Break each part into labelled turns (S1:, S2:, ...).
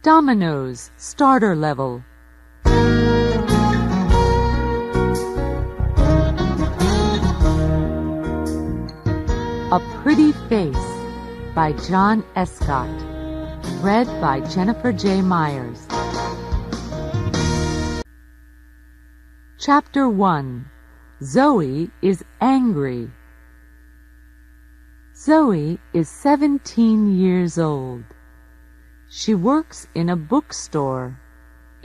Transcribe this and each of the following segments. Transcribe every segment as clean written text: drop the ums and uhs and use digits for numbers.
S1: Dominoes starter level. A Pretty Face by John Escott. Read by Jennifer J. Myers. Chapter 1. Zoe is angry. Zoe is 17 years old. She works in a bookstore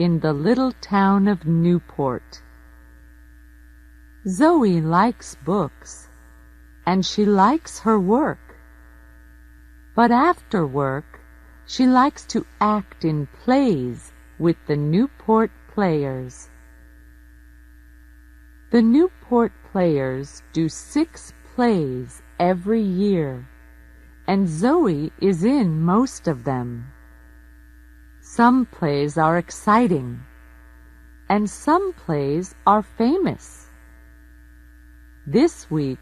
S1: in the little town of Newport. Zoe likes books, and she likes her work. But after work, she likes to act in plays with the Newport Players. The Newport Players do 6 plays every year, and Zoe is in most of them. Some plays are exciting, and some plays are famous. This week,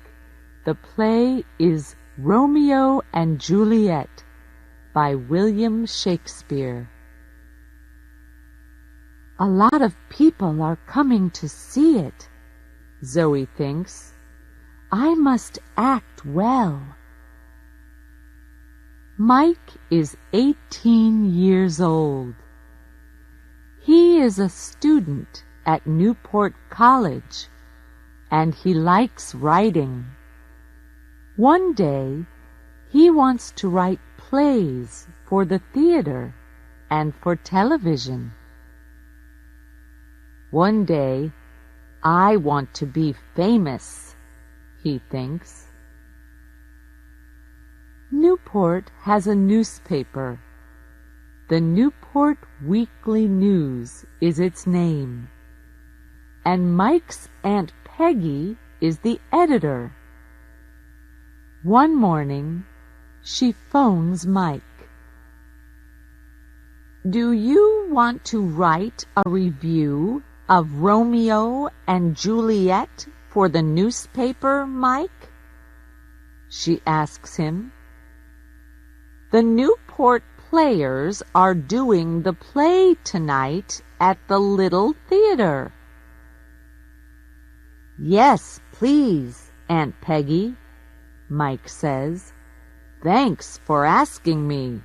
S1: the play is Romeo and Juliet by William Shakespeare. A lot of people are coming to see it, Zoe thinks. I must act well. Mike is 18 years old. He is a student at Newport College, and he likes writing. One day, he wants to write plays for the theater and for television. One day, I want to be famous, he thinks. Newport has a newspaper. The Newport Weekly News is its name, and Mike's Aunt Peggy is the editor. One morning, she phones Mike. Do you want to write a review of Romeo and Juliet for the newspaper, Mike? She asks him. The Newport Players are doing the play tonight at the little theater. Yes, please, Aunt Peggy, Mike says. Thanks for asking me.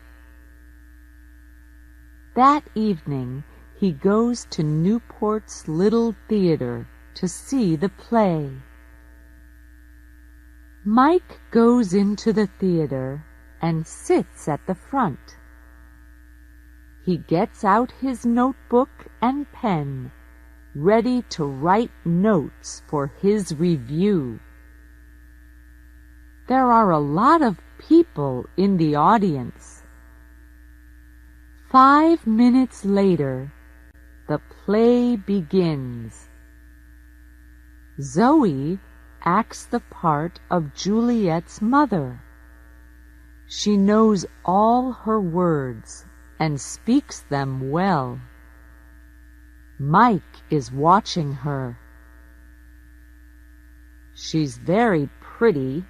S1: That evening, he goes to Newport's little theater to see the play. Mike goes into the theater and sits at the front. He gets out his notebook and pen, ready to write notes for his review. There are a lot of people in the audience. 5 minutes later, the play begins. Zoe acts the part of Juliet's mother. She knows all her words and speaks them well. Mike is watching her. She's very pretty,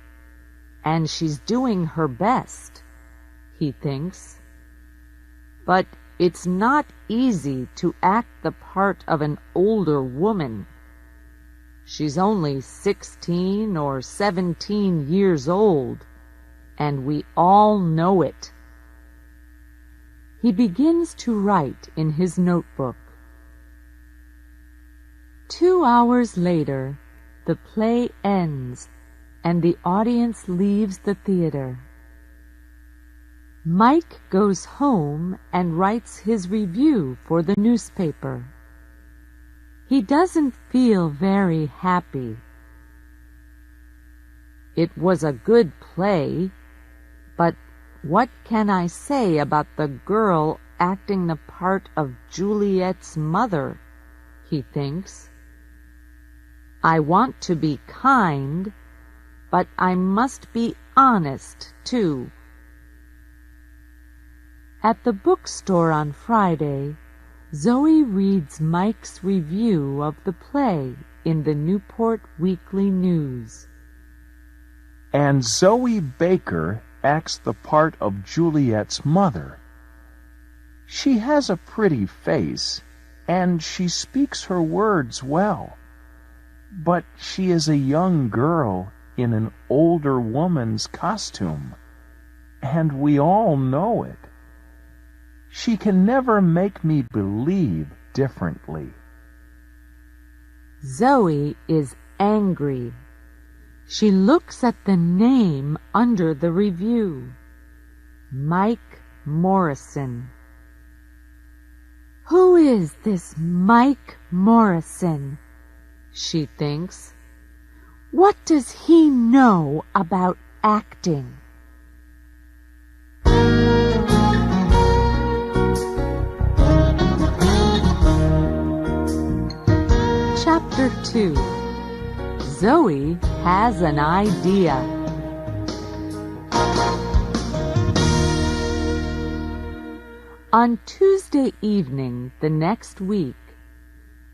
S1: and she's doing her best, he thinks. But it's not easy to act the part of an older woman. She's only 16 or 17 years old, and we all know it. He begins to write in his notebook. 2 hours later, the play ends, and the audience leaves the theater. Mike goes home and writes his review for the newspaper. He doesn't feel very happy. It was a good play, but what can I say about the girl acting the part of Juliet's mother, he thinks. I want to be kind, but I must be honest, too. At the bookstore on Friday, Zoe reads Mike's review of the play in the Newport Weekly News.
S2: And Zoe Baker acts the part of Juliet's mother. She has a pretty face, and she speaks her words well. But she is a young girl in an older woman's costume, and we all know it. She can never make me believe differently.
S1: Zoe is angry. She looks at the name under the review. Mike Morrison. Who is this Mike Morrison? She thinks. What does he know about acting? Chapter 2. Zoe has an idea. On Tuesday evening the next week,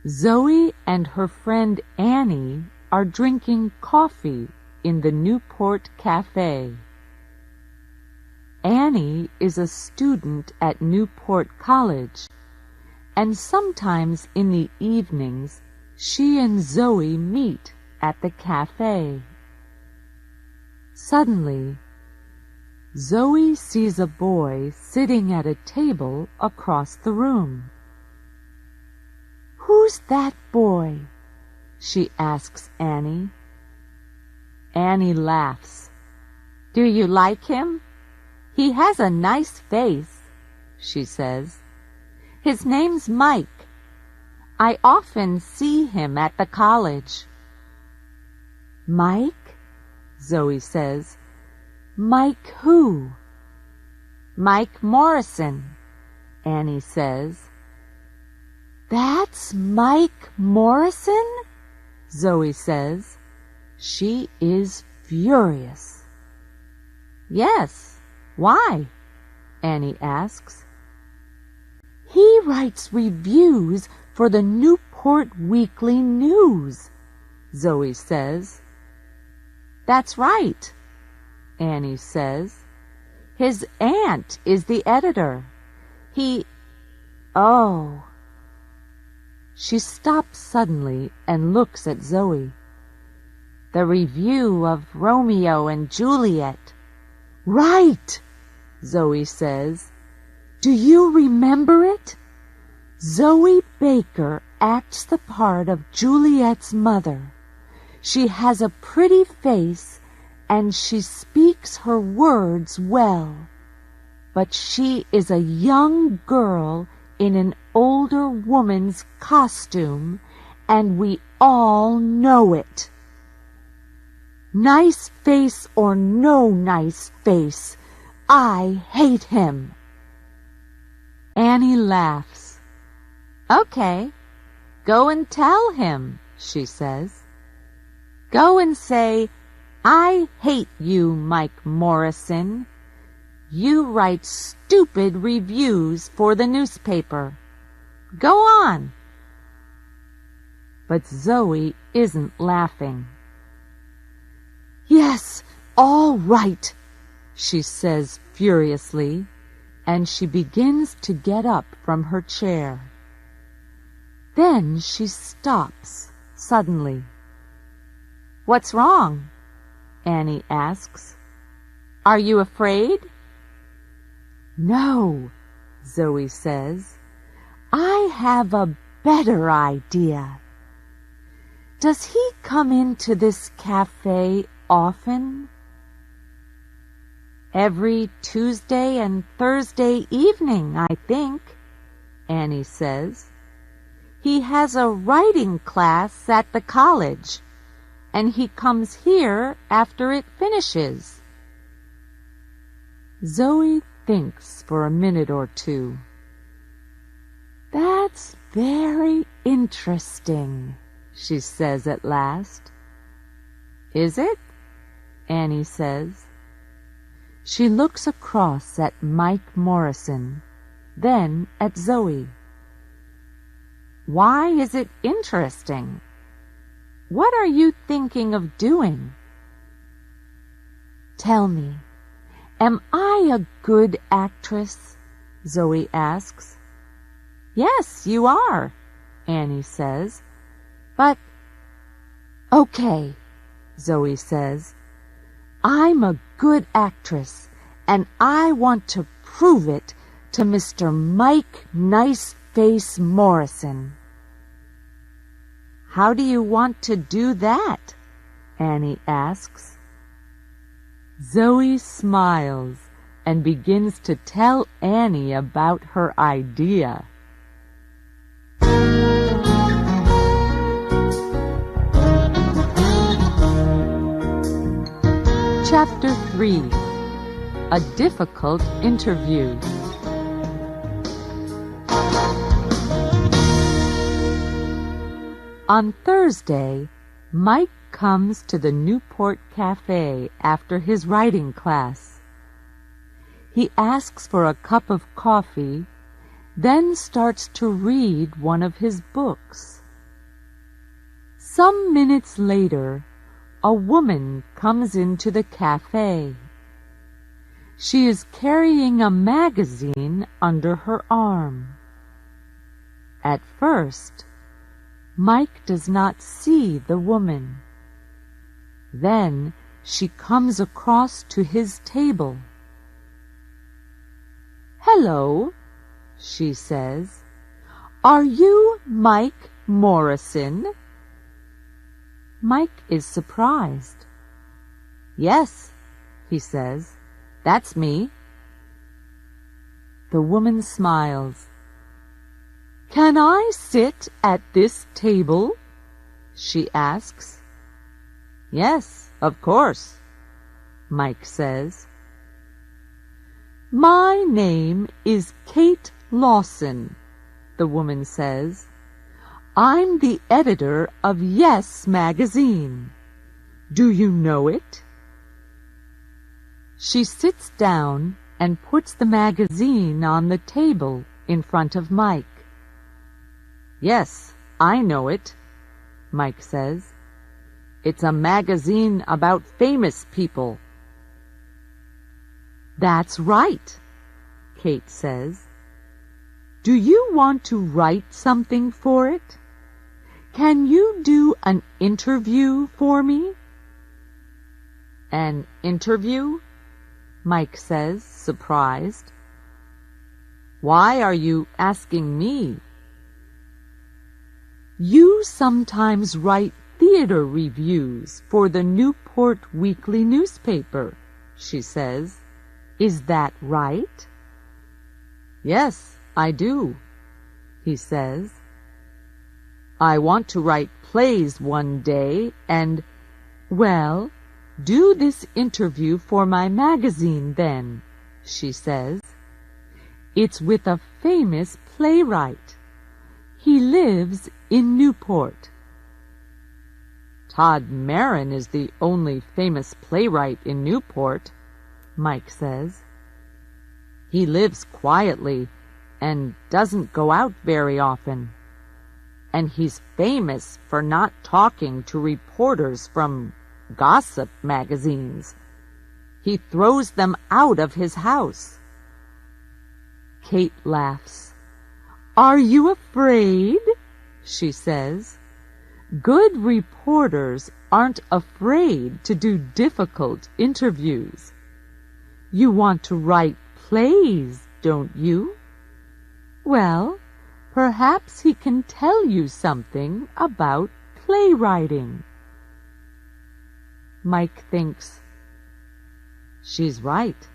S1: Zoe and her friend Annie are drinking coffee in the Newport Cafe. Annie is a student at Newport College, and sometimes in the evenings she and Zoe meet at the cafe. Suddenly, Zoe sees a boy sitting at a table across the room. "Who's that boy?" she asks Annie. Annie laughs. "Do you like him? He has a nice face," she says. "His name's Mike. I often see him at the college." "Mike?" Zoe says. "Mike who?" "Mike Morrison," Annie says. "That's Mike Morrison?" Zoe says. She is furious. "Yes, why?" Annie asks. "He writes reviews for the Newport Weekly News," Zoe says. "That's right," Annie says. "His aunt is the editor. Oh." She stops suddenly and looks at Zoe. "The review of Romeo and Juliet." "Right," Zoe says. "Do you remember it? Zoe Baker acts the part of Juliet's mother. She has a pretty face and she speaks her words well. But she is a young girl in an older woman's costume, and we all know it. Nice face or no nice face, I hate him." Annie laughs. "Okay, go and tell him," she says. "Go and say, 'I hate you, Mike Morrison. You write stupid reviews for the newspaper. Go on." But Zoe isn't laughing. "Yes, all right," she says furiously, and she begins to get up from her chair. Then she stops suddenly. "What's wrong?" Annie asks. "Are you afraid?" "No," Zoe says. "I have a better idea. Does he come into this cafe often?" "Every Tuesday and Thursday evening, I think," Annie says. "He has a writing class at the college, and he comes here after it finishes." Zoe thinks for a minute or two. "That's very interesting," she says at last. "Is it?" Annie says. She looks across at Mike Morrison, then at Zoe. "Why is it interesting? What are you thinking of doing?" "Tell me, am I a good actress? Zoe asks. Yes, you are, Annie says. But, okay, Zoe says. I'm a good actress, and I want to prove it to Mr. Mike Niceface Morrison. How do you want to do that? Annie asks. Zoe smiles and begins to tell Annie about her idea. Chapter 3. A Difficult Interview. On Thursday, Mike comes to the Newport Cafe after his writing class. He asks for a cup of coffee, then starts to read one of his books. Some minutes later, a woman comes into the cafe. She is carrying a magazine under her arm. At first, Mike does not see the woman. Then she comes across to his table. Hello, she says. Are you Mike Morrison? Mike is surprised. Yes, he says. That's me. The woman smiles. Can I sit at this table? She asks. Yes, of course, Mike says. My name is Kate Lawson, the woman says. I'm the editor of Yes magazine. Do you know it? She sits down and puts the magazine on the table in front of Mike. Yes, I know it, Mike says. It's a magazine about famous people. That's right, Kate says. Do you want to write something for it? Can you do an interview for me? An interview? Mike says, surprised. Why are you asking me? You sometimes write theater reviews for the Newport Weekly newspaper, she says. Is that right? Yes, I do, he says. I want to write plays one day and, well, do this interview for my magazine then, she says. It's with a famous playwright. He lives in Newport. Todd Marin is the only famous playwright in Newport, Mike says. He lives quietly and doesn't go out very often. And he's famous for not talking to reporters from gossip magazines. He throws them out of his house. Kate laughs. Are you afraid? She says. Good reporters aren't afraid to do difficult interviews. You want to write plays, don't you? Well, perhaps he can tell you something about playwriting. Mike thinks, she's right.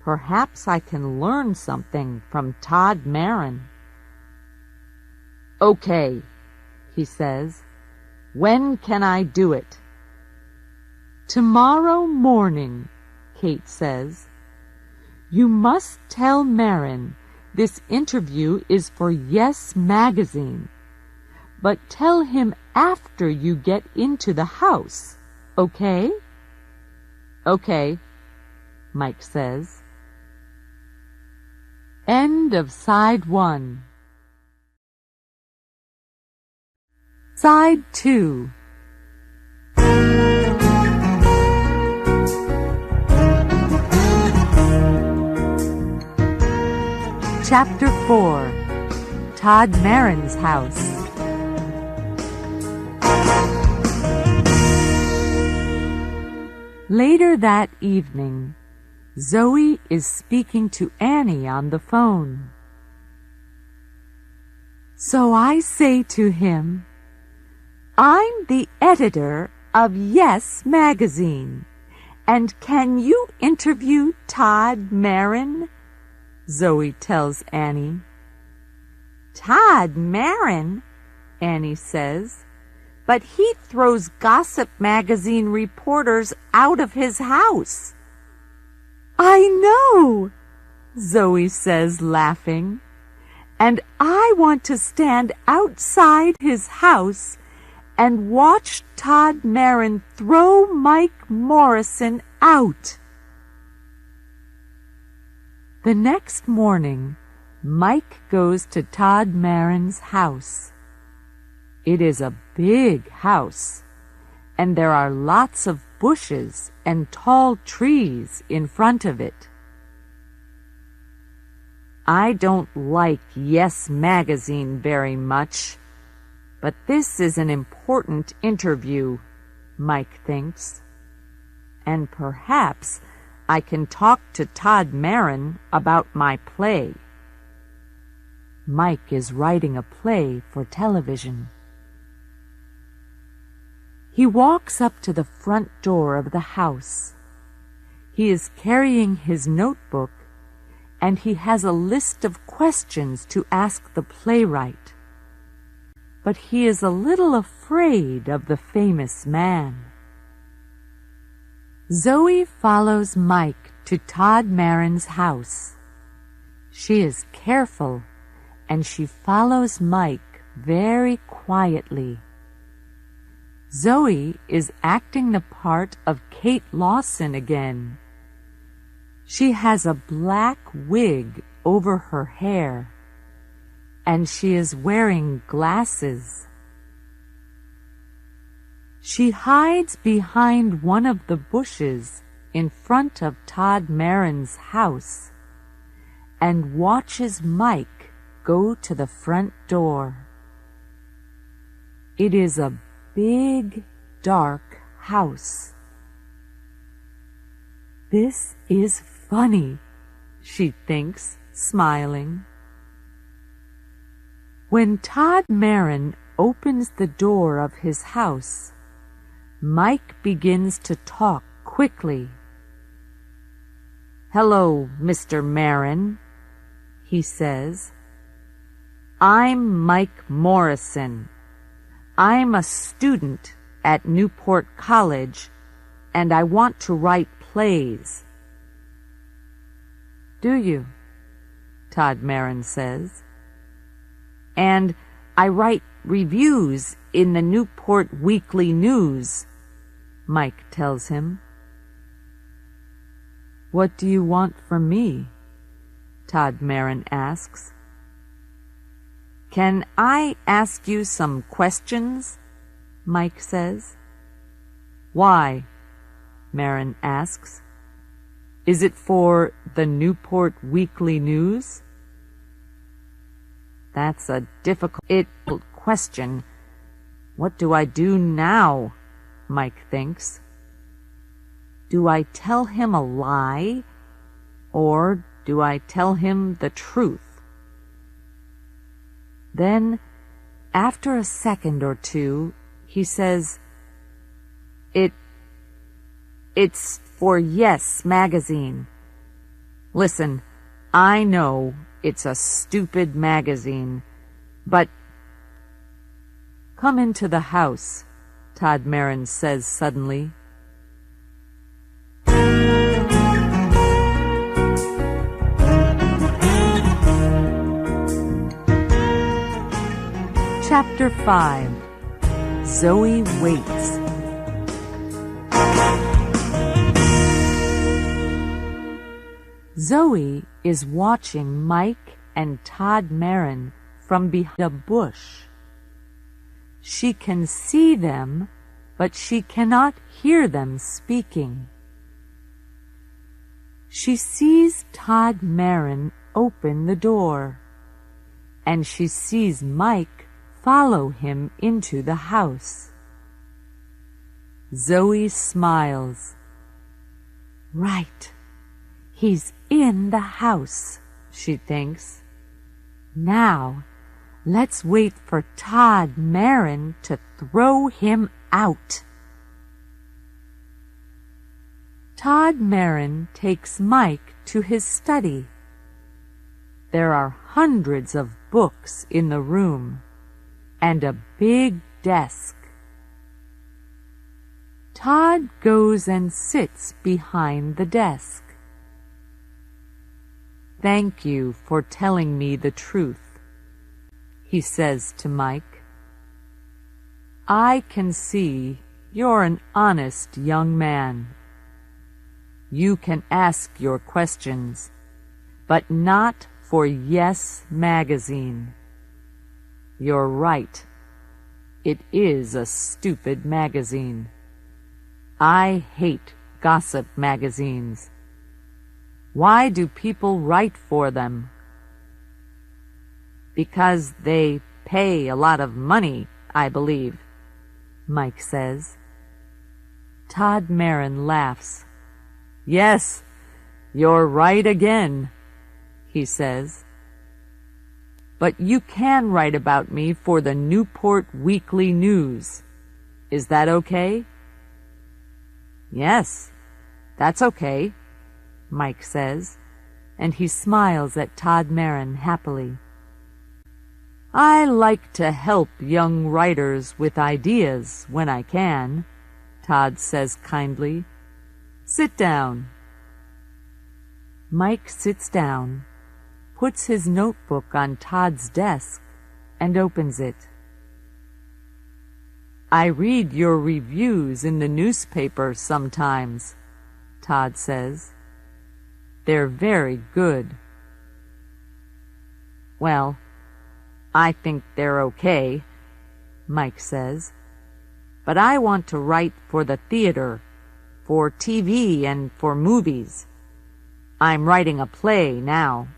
S1: Perhaps I can learn something from Todd Marin. Okay, he says. When can I do it? Tomorrow morning, Kate says. You must tell Marin this interview is for Yes magazine, but tell him after you get into the house, okay? Okay, Mike says. End of Side 1. Side 2. Chapter 4. Todd Marin's House. Later that evening, Zoe is speaking to Annie on the phone. So I say to him, "I'm the editor of Yes magazine, and can you interview Todd Marin?" Zoe tells Annie. "Todd Marin?" Annie says. "But he throws Gossip magazine reporters out of his house." "I know," Zoe says, laughing. "And I want to stand outside his house and watch Todd Marin throw Mike Morrison out." The next morning, Mike goes to Todd Marin's house. It is a big house, and there are lots of bushes and tall trees in front of it. "I don't like Yes magazine very much, but this is an important interview," Mike thinks. "And perhaps I can talk to Todd Marin about my play." Mike is writing a play for television. He walks up to the front door of the house. He is carrying his notebook, and he has a list of questions to ask the playwright. But he is a little afraid of the famous man. Zoe follows Mike to Todd Marin's house. She is careful, and she follows Mike very quietly. Zoe is acting the part of Kate Lawson again. She has a black wig over her hair, and she is wearing glasses. She hides behind one of the bushes in front of Todd Marin's house and watches Mike go to the front door. It is a big, dark house. "This is funny," she thinks, smiling. When Todd Marin opens the door of his house, Mike begins to talk quickly. "Hello, Mr. Marin," he says. "I'm Mike Morrison. I'm a student at Newport College, and I want to write plays." "Do you?" Todd Marin says. "And I write reviews in the Newport Weekly News," Mike tells him. "What do you want from me?" Todd Marin asks. "Can I ask you some questions?" Mike says. "Why?" Marin asks. "Is it for the Newport Weekly News?" "That's a difficult question. What do I do now?" Mike thinks. "Do I tell him a lie, or do I tell him the truth?" Then, after a second or two, he says, It's for Yes magazine. Listen, I know it's a stupid magazine, but—" "Come into the house," Todd Marin says suddenly. Chapter 5. Zoe Waits. Zoe is watching Mike and Todd Marin from behind a bush. She can see them, but she cannot hear them speaking. She sees Todd Marin open the door, and she sees Mike follow him into the house. Zoe smiles. Right, he's in the house, she thinks. Now, let's wait for Todd Marin to throw him out. Todd Marin takes Mike to his study. There are hundreds of books in the room and a big desk. Todd goes and sits behind the desk. Thank you for telling me the truth, he says to Mike. I can see you're an honest young man. You can ask your questions, but not for Yes Magazine. You're right. It is a stupid magazine. I hate gossip magazines. Why do people write for them? Because they pay a lot of money, I believe, Mike says. Todd Marin laughs. Yes, you're right again, he says. But you can write about me for the Newport Weekly News. Is that okay? Yes, that's okay, Mike says, and he smiles at Todd Marin happily. I like to help young writers with ideas when I can, Todd says kindly. Sit down. Mike sits down, puts his notebook on Todd's desk, and opens it. I read your reviews in the newspaper sometimes, Todd says. They're very good. Well, I think they're okay, Mike says. But I want to write for the theater, for TV, and for movies. I'm writing a play now.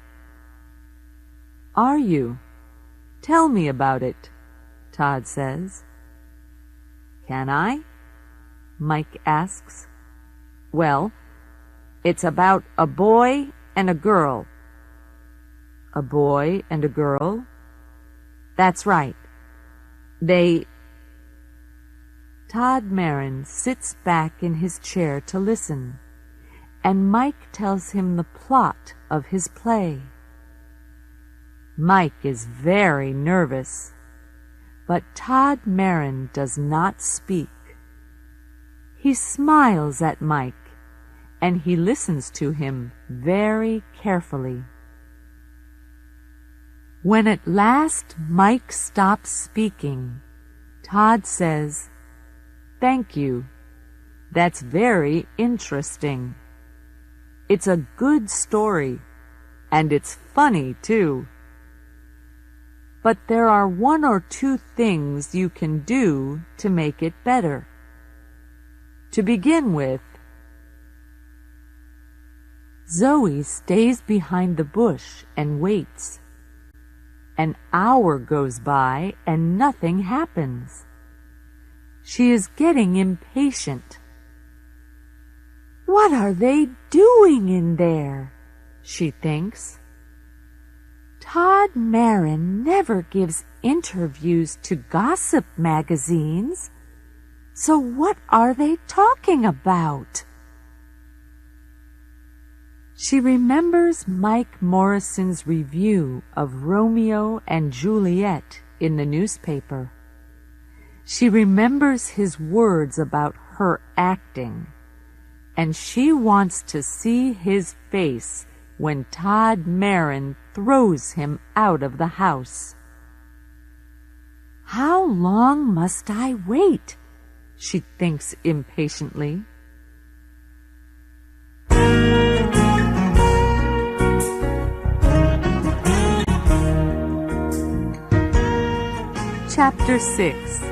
S1: Are you? Tell me about it, Todd says. Can I? Mike asks. Well, it's about a boy and a girl. A boy and a girl? That's right. Todd Marin sits back in his chair to listen, and Mike tells him the plot of his play. Mike is very nervous, but Todd Marin does not speak. He smiles at Mike, and he listens to him very carefully. When at last Mike stops speaking, Todd says, Thank you. That's very interesting. It's a good story, and it's funny, too. But there are one or two things you can do to make it better. To begin with, Zoe stays behind the bush and waits. An hour goes by and nothing happens. She is getting impatient. What are they doing in there? She thinks. Todd Marin never gives interviews to gossip magazines. So what are they talking about? She remembers Mike Morrison's review of Romeo and Juliet in the newspaper. She remembers his words about her acting, and she wants to see his face when Todd Marin throws him out of the house. How long must I wait? She thinks impatiently. Chapter 6.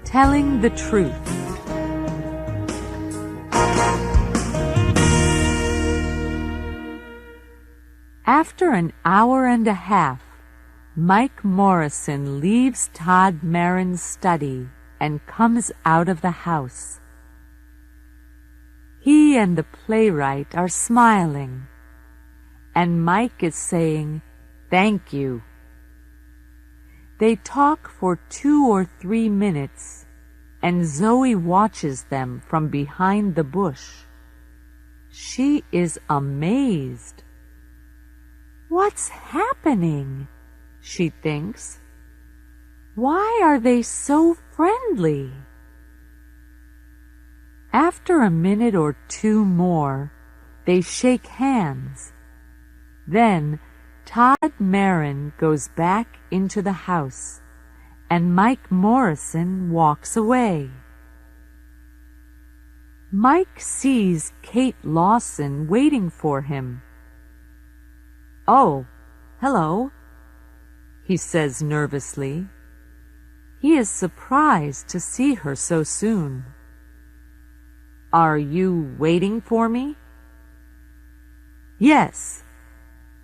S1: Telling the Truth. After an hour and a half, Mike Morrison leaves Todd Marin's study and comes out of the house. He and the playwright are smiling, and Mike is saying, "Thank you." They talk for 2 or 3 minutes, and Zoe watches them from behind the bush. She is amazed. "What's happening?" she thinks. "Why are they so friendly?" After a minute or 2 more, they shake hands. Then Todd Marin goes back into the house, and Mike Morrison walks away. Mike sees Kate Lawson waiting for him. "Oh, hello," he says nervously. He is surprised to see her so soon. "Are you waiting for me?" "Yes,"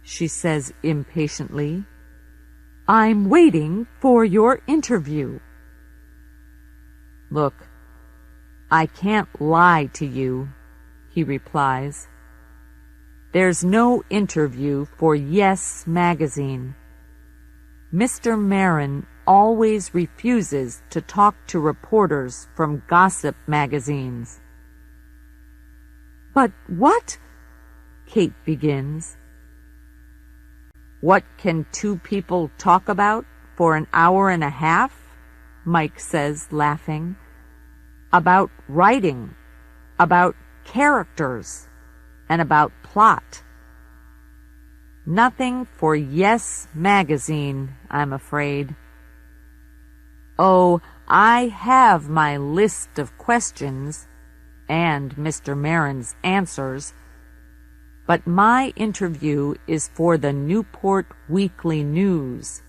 S1: she says impatiently. "I'm waiting for your interview." "Look, I can't lie to you," he replies. "There's no interview for Yes magazine. Mr. Marin always refuses to talk to reporters from gossip magazines." "But what?" Kate begins. "What can 2 people talk about for an hour and a half?" Mike says, laughing. "About writing, about characters, and about plot. Nothing for Yes magazine, I'm afraid." "Oh, I have my list of questions and Mr. Marin's answers, but my interview is for the Newport Weekly News,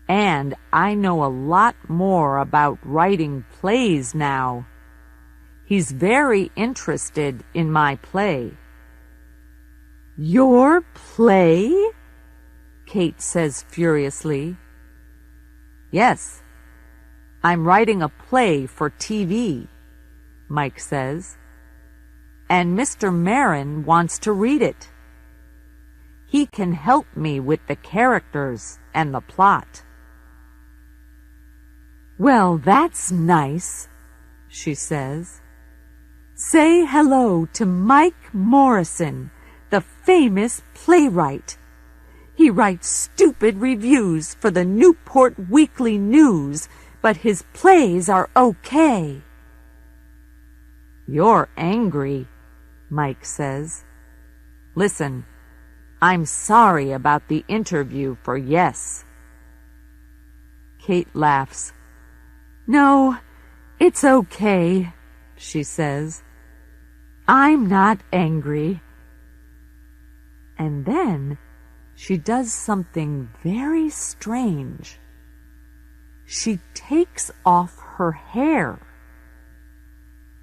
S1: and I know a lot more about writing plays now. He's very interested in my play." "Your play?" Kate says furiously. "Yes, I'm writing a play for TV," Mike says, "and Mr. Marin wants to read it. He can help me with the characters and the plot." "Well, that's nice," she says. "Say hello to Mike Morrison, the famous playwright. He writes stupid reviews for the Newport Weekly News, but his plays are okay." "You're angry," Mike says. "Listen, I'm sorry about the interview for Yes." Kate laughs. "No, it's okay," she says. "I'm not angry." And then she does something very strange. She takes off her hair.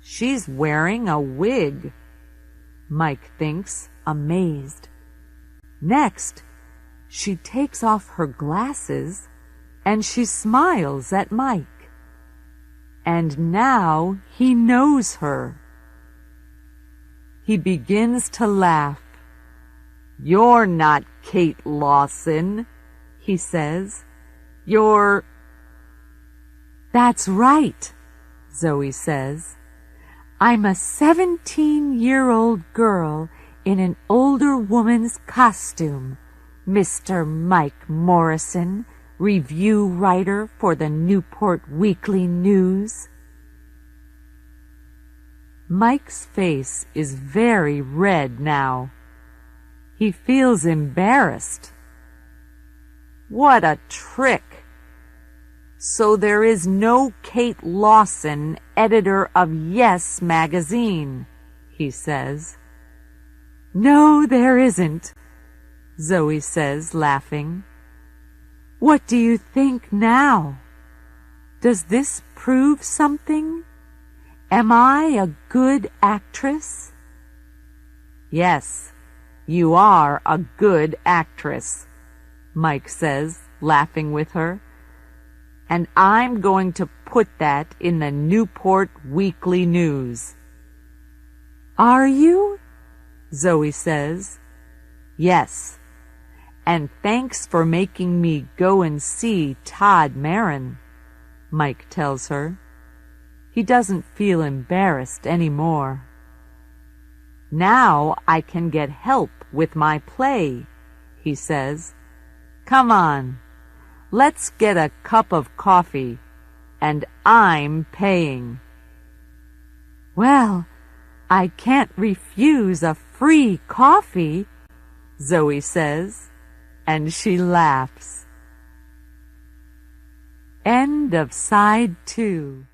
S1: She's wearing a wig, Mike thinks, amazed. Next, she takes off her glasses and she smiles at Mike. And now he knows her. He begins to laugh. "You're not Kate Lawson," he says. "You're—" "That's right," Zoe says. "I'm a 17-year-old girl in an older woman's costume, Mr. Mike Morrison, review writer for the Newport Weekly News." Mike's face is very red now. He feels embarrassed. What a trick! So there is no Kate Lawson, editor of Yes magazine, he says. "No, there isn't," Zoe says, laughing. "What do you think now? Does this prove something? Am I a good actress?" "Yes, You are a good actress, Mike says, laughing with her. And I'm going to put that in the Newport Weekly News. Are you? Zoe says. Yes. And thanks for making me go and see Todd Marin, Mike tells her. He doesn't feel embarrassed anymore. Now I can get help with my play, he says. Come on, let's get a cup of coffee, and I'm paying. Well, I can't refuse a free coffee, Zoe says, and she laughs. End of side 2.